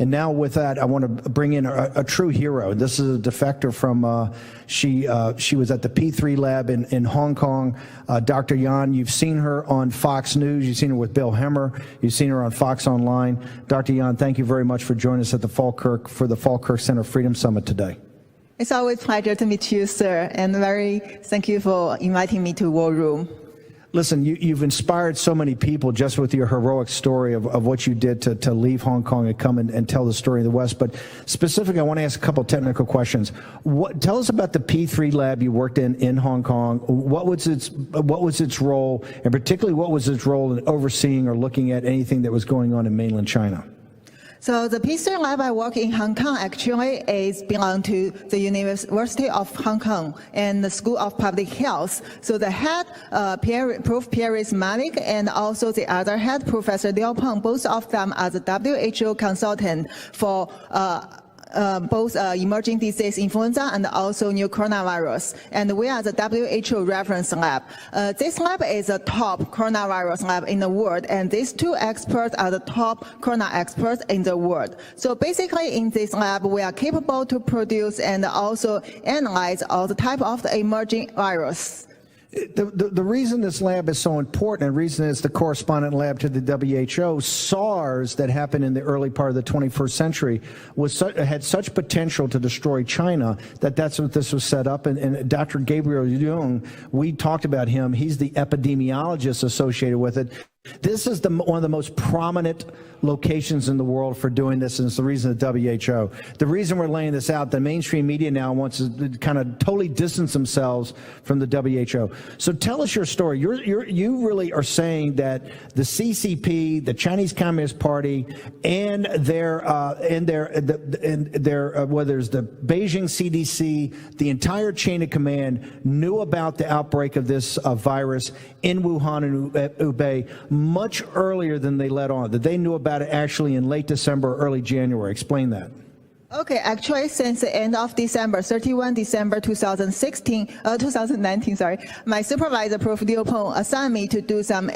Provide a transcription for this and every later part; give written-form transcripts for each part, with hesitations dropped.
And now with that, I want to bring in a true hero. This is a defector from, she was at the P3 lab in Hong Kong. Dr. Yan, you've seen her on Fox News. You've seen her with Bill Hemmer. You've seen her on Fox Online. Dr. Yan, thank you very much for joining us at the Falkirk Center Freedom Summit today. It's always a pleasure to meet you, sir, and thank you for inviting me to War Room. Listen, you've inspired so many people just with your heroic story of what you did to leave Hong Kong and come and tell the story of the West. But specifically, I want to ask a couple of technical questions. Tell us about the P3 lab you worked in Hong Kong. What was its role, and particularly what was its role in overseeing or looking at anything that was going on in mainland China? So the P3 lab I work in Hong Kong actually belong to the University of Hong Kong and the School of Public Health. So the head, Prof. Pierre Malik, and also the other head, Professor Liu Peng, both of them are the WHO consultant for both emerging disease influenza and also new coronavirus. And we are the WHO reference lab. This lab is a top coronavirus lab in the world, and these two experts are the top corona experts in the world. So basically in this lab, we are capable to produce and also analyze all the type of the emerging virus. The reason this lab is so important, and the reason it's the correspondent lab to the WHO, SARS that happened in the early part of the 21st century had such potential to destroy China that's what this was set up. And Dr. Gabriel Jung, we talked about him. He's the epidemiologist associated with it. This is one of the most prominent locations in the world for doing this, and it's the reason the WHO. The reason we're laying this out, the mainstream media now wants to kind of totally distance themselves from the WHO. So tell us your story. You really are saying that the CCP, the Chinese Communist Party, and their whether it's the Beijing CDC, the entire chain of command knew about the outbreak of this virus in Wuhan and Hubei much earlier than they let on, that they knew about it actually in late December, early January. Explain that. Okay, actually, since the end of December, 31 December 2019, my supervisor, Prof. Liu Peng, assigned me to do some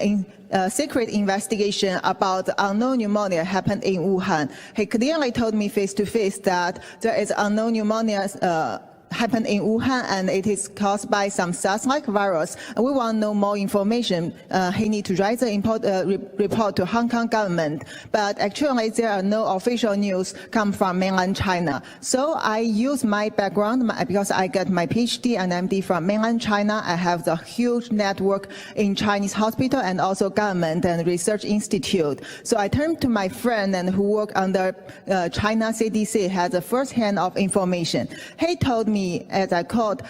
secret investigation about the unknown pneumonia happened in Wuhan. He clearly told me face to face that there is unknown pneumonia happened in Wuhan, and it is caused by some SARS-like virus. And we want to know more information. He need to write the report to Hong Kong government. But actually, there are no official news come from mainland China. So I use my background because I got my PhD and MD from mainland China. I have the huge network in Chinese hospital and also government and research institute. So I turned to my friend and who work under China CDC, has the first hand of information. He told me, as I called,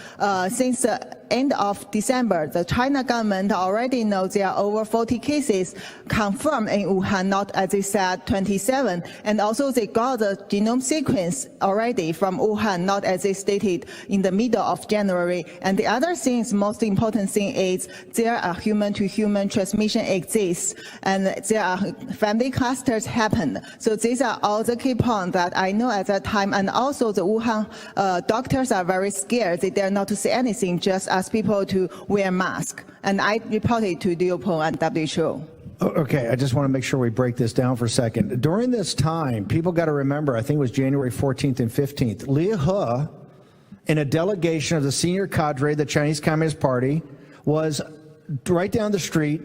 since the end of December, the China government already knows there are over 40 cases confirmed in Wuhan, not as they said 27, and also they got the genome sequence already from Wuhan, not as they stated in the middle of January. And the other thing, most important thing is there are human-to-human transmission exists, and there are family clusters happen. So these are all the key points that I know at that time, and also the Wuhan doctors are very scared. They dare not to say anything, just ask people to wear masks. And I reported to Liu Peng and WHO. Okay, I just want to make sure we break this down for a second. During this time, people got to remember, I think it was January 14th and 15th, Li He, in a delegation of the senior cadre of the Chinese Communist Party, was right down the street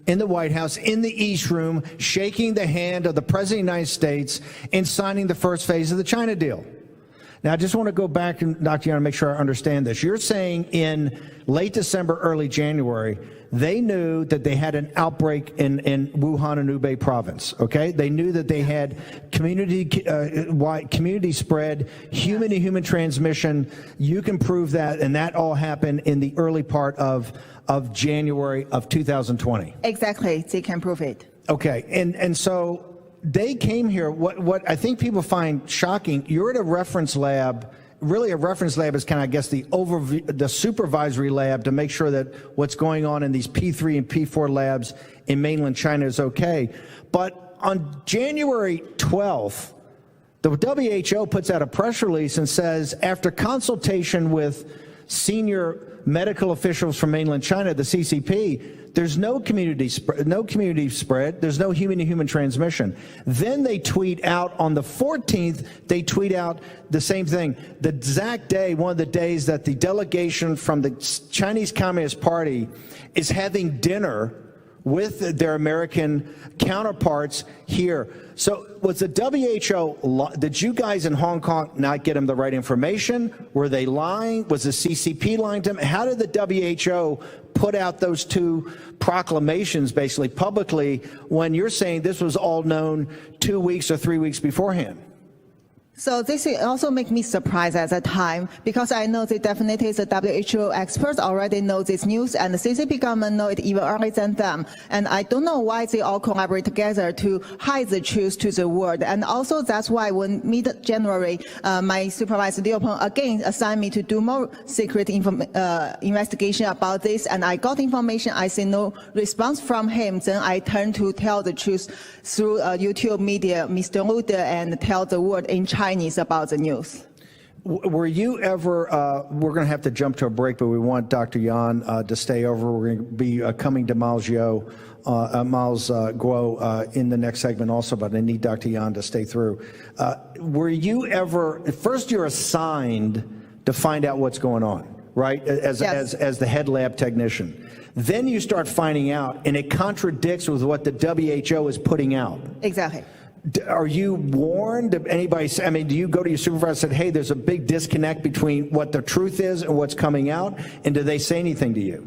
in the White House, in the East Room, shaking the hand of the President of the United States and signing the first phase of the China deal. Now, I just want to go back and, Dr. Yan, make sure I understand this. You're saying in late December, early January, they knew that they had an outbreak in Wuhan and Hubei province, okay? They knew that they had community spread, human-to-human transmission. You can prove that, and that all happened in the early part of January of 2020. Exactly, they can prove it. Okay, and so they came here, what I think people find shocking, you're at a reference lab. Really, a reference lab is kind of, I guess, the supervisory lab to make sure that what's going on in these P3 and P4 labs in mainland China is okay. But on January 12th, the WHO puts out a press release and says, after consultation with senior medical officials from mainland China, the CCP, there's no community spread, there's no human-to-human transmission. Then they tweet out on the 14th, they tweet out the same thing. The exact day, one of the days that the delegation from the Chinese Communist Party is having dinner with their American counterparts here. So was the WHO, did you guys in Hong Kong not get them the right information? Were they lying? Was the CCP lying to them? How did the WHO put out those two proclamations basically publicly when you're saying this was all known 2 weeks or 3 weeks beforehand? So this also make me surprised at the time, because I know that definitely the WHO experts already know this news, and the CCP government know it even earlier than them. And I don't know why they all collaborate together to hide the truth to the world. And also that's why when mid-January, my supervisor Liu Peng again assigned me to do more secret investigation about this, and I got information. I see no response from him. Then I turned to tell the truth through YouTube media, Mr. Liu, and tell the world in Chinese about the news. Were you ever, we're going to have to jump to a break, but we want Dr. Yan to stay over. We're going to be coming to Milesguo in the next segment also, but I need Dr. Yan to stay through. Were you ever, first you're assigned to find out what's going on, right, as the head lab technician. Then you start finding out, and it contradicts with what the WHO is putting out. Exactly. Are you warned? Anybody? I mean, do you go to your supervisor and say, "Hey, there's a big disconnect between what the truth is and what's coming out"? And do they say anything to you?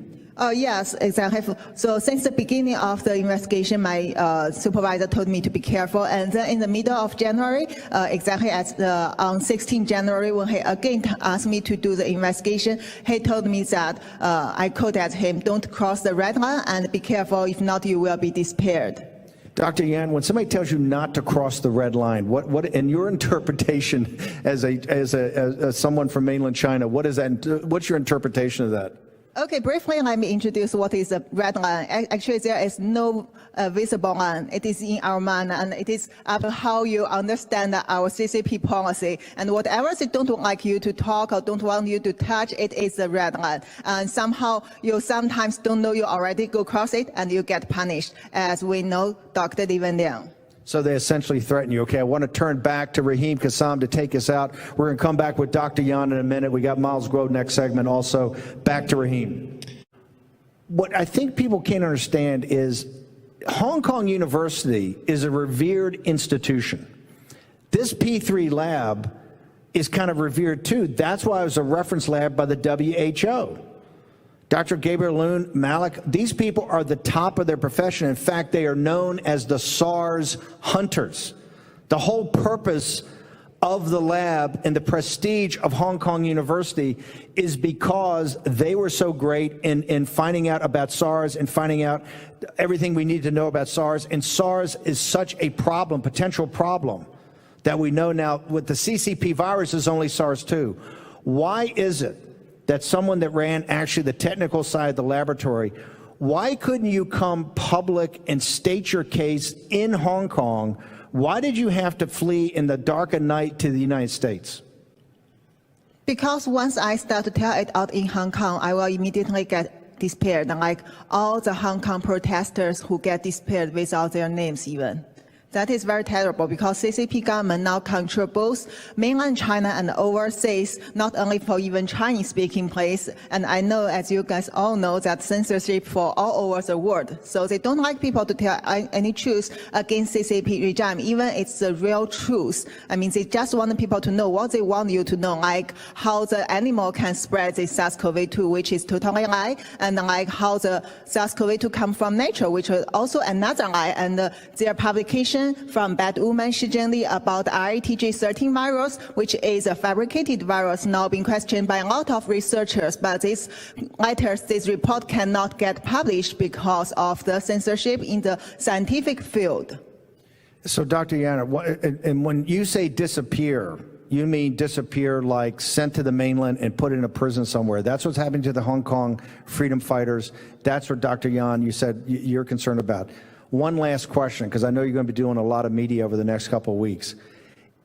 Yes, exactly. So since the beginning of the investigation, my supervisor told me to be careful. And then in the middle of January, exactly on 16 January, when he again asked me to do the investigation, he told me that I quoted him, "Don't cross the red line and be careful. If not, you will be disappeared." Dr. Yan, when somebody tells you not to cross the red line, what in your interpretation as someone from mainland China, what is that? What's your interpretation of that? Okay, briefly let me introduce what is a red line. Actually, there is no visible line. It is in our mind, and it is about how you understand our CCP policy. And whatever they don't like you to talk or don't want you to touch, it is a red line. And somehow you sometimes don't know you already go across it, and you get punished, as we know Dr. Liang. So they essentially threaten you. Okay, I want to turn back to Rehim Kassam to take us out. We're going to come back with Dr. Yan in a minute. We got Milesguo next segment also. Back to Rehim. What I think people can't understand is Hong Kong University is a revered institution. This P3 lab is kind of revered too. That's why it was a reference lab by the WHO. Dr. Gabriel Loon, Malik, these people are the top of their profession. In fact, they are known as the SARS hunters. The whole purpose of the lab and the prestige of Hong Kong University is because they were so great in finding out about SARS and finding out everything we need to know about SARS. And SARS is such a problem, potential problem, that we know now with the CCP virus is only SARS-2. Why is it that someone that ran actually the technical side of the laboratory, why couldn't you come public and state your case in Hong Kong? Why did you have to flee in the dark of night to the United States? Because once I start to tell it out in Hong Kong, I will immediately get disappeared, like all the Hong Kong protesters who get disappeared without their names even. That is very terrible, because CCP government now control both mainland China and overseas, not only for even Chinese-speaking place. And I know, as you guys all know, that censorship for all over the world. So they don't like people to tell any truth against CCP regime, even it's the real truth. I mean, they just want people to know what they want you to know, like how the animal can spread the SARS-CoV-2, which is totally lie, and like how the SARS-CoV-2 come from nature, which is also another lie. And their publication from Bad Woman Shi Zhenli about RATG13 virus, which is a fabricated virus, now being questioned by a lot of researchers. But this report cannot get published because of the censorship in the scientific field. So, Dr. Yana, and when you say disappear, you mean disappear like sent to the mainland and put in a prison somewhere? That's what's happening to the Hong Kong freedom fighters. That's what Dr. Yan, you said you're concerned about. One last question, because I know you're going to be doing a lot of media over the next couple of weeks.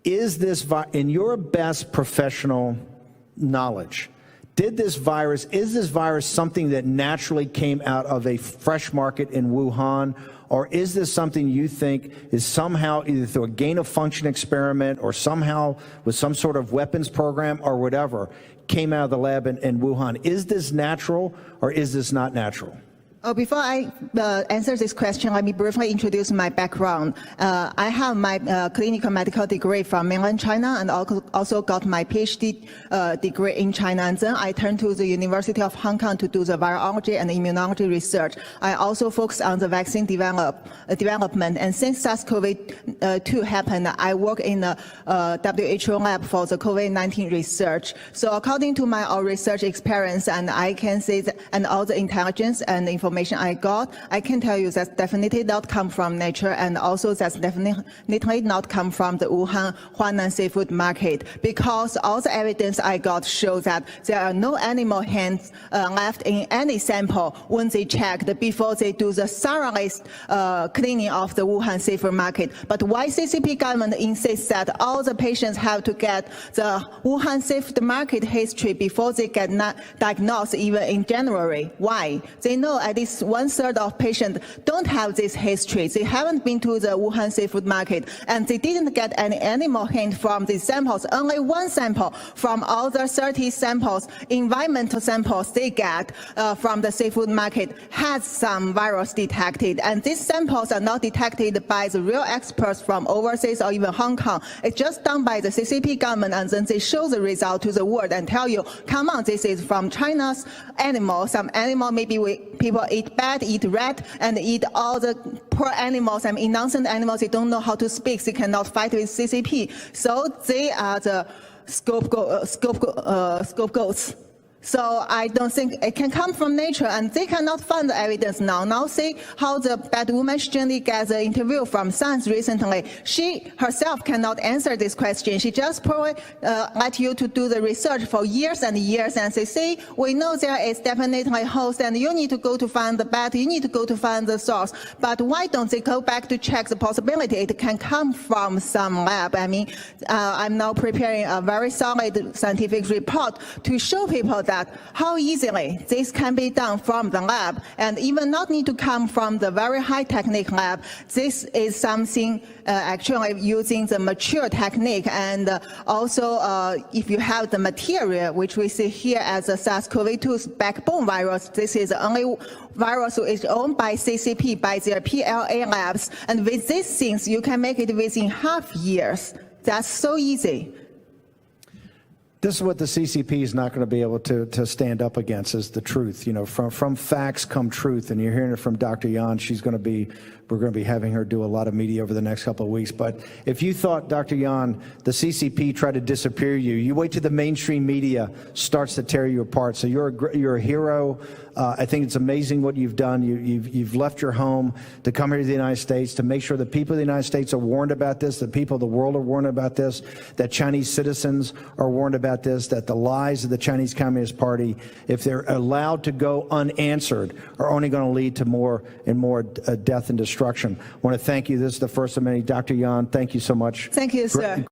Is this, in your best professional knowledge, is this virus something that naturally came out of a fresh market in Wuhan? Or is this something you think is somehow either through a gain-of-function experiment or somehow with some sort of weapons program or whatever came out of the lab in Wuhan? Is this natural or is this not natural? Before I answer this question, let me briefly introduce my background. I have my clinical medical degree from mainland China and also got my PhD degree in China. And then I turned to the University of Hong Kong to do the virology and immunology research. I also focus on the vaccine development. And since SARS-CoV-2 happened, I work in the WHO lab for the COVID-19 research. So according to my research experience, and I can say that, and all the intelligence and information I got, I can tell you that's definitely not come from nature, and also that's definitely not come from the Wuhan Huanan seafood market, because all the evidence I got shows that there are no animal hands left in any sample when they checked before they do the thorough cleaning of the Wuhan seafood market. But why CCP government insists that all the patients have to get the Wuhan seafood market history before they get diagnosed even in January? Why? They know at least 1/3 of patients don't have this history. They haven't been to the Wuhan seafood market, and they didn't get any animal hint from these samples. Only one sample from all the 30 samples, environmental samples they get from the seafood market has some virus detected. And these samples are not detected by the real experts from overseas or even Hong Kong. It's just done by the CCP government, and then they show the result to the world and tell you, come on, this is from China's animal. Some animal maybe people eat bat, eat rat, and eat all the poor animals and innocent animals. They don't know how to speak. They cannot fight with CCP. So they are the scapegoats. So I don't think it can come from nature, and they cannot find the evidence now. Now see how the bad woman Shirley gets the interview from Science recently. She herself cannot answer this question. She just let you to do the research for years and years and say, see, we know there is definitely host, and you need to go to find the bad, you need to go to find the source. But why don't they go back to check the possibility it can come from some lab? I mean, I'm now preparing a very solid scientific report to show people that how easily this can be done from the lab, and even not need to come from the very high technique lab. This is something actually using the mature technique, and also if you have the material, which we see here as a SARS-CoV-2's backbone virus, this is the only virus which is owned by CCP, by their PLA labs, and with these things you can make it within half years. That's so easy. This is what the CCP is not going to be able to stand up against, is the truth. You know, from facts come truth, and you're hearing it from Dr. Yan. We're going to be having her do a lot of media over the next couple of weeks. But if you thought, Dr. Yan, the CCP tried to disappear you wait till the mainstream media starts to tear you apart. So you're a hero. I think it's amazing what you've done. You've left your home to come here to the United States to make sure the people of the United States are warned about this, the people of the world are warned about this, that Chinese citizens are warned about this, that the lies of the Chinese Communist Party, if they're allowed to go unanswered, are only going to lead to more and more death and destruction. I want to thank you. This is the first of many. Dr. Yan, thank you so much. Thank you, sir.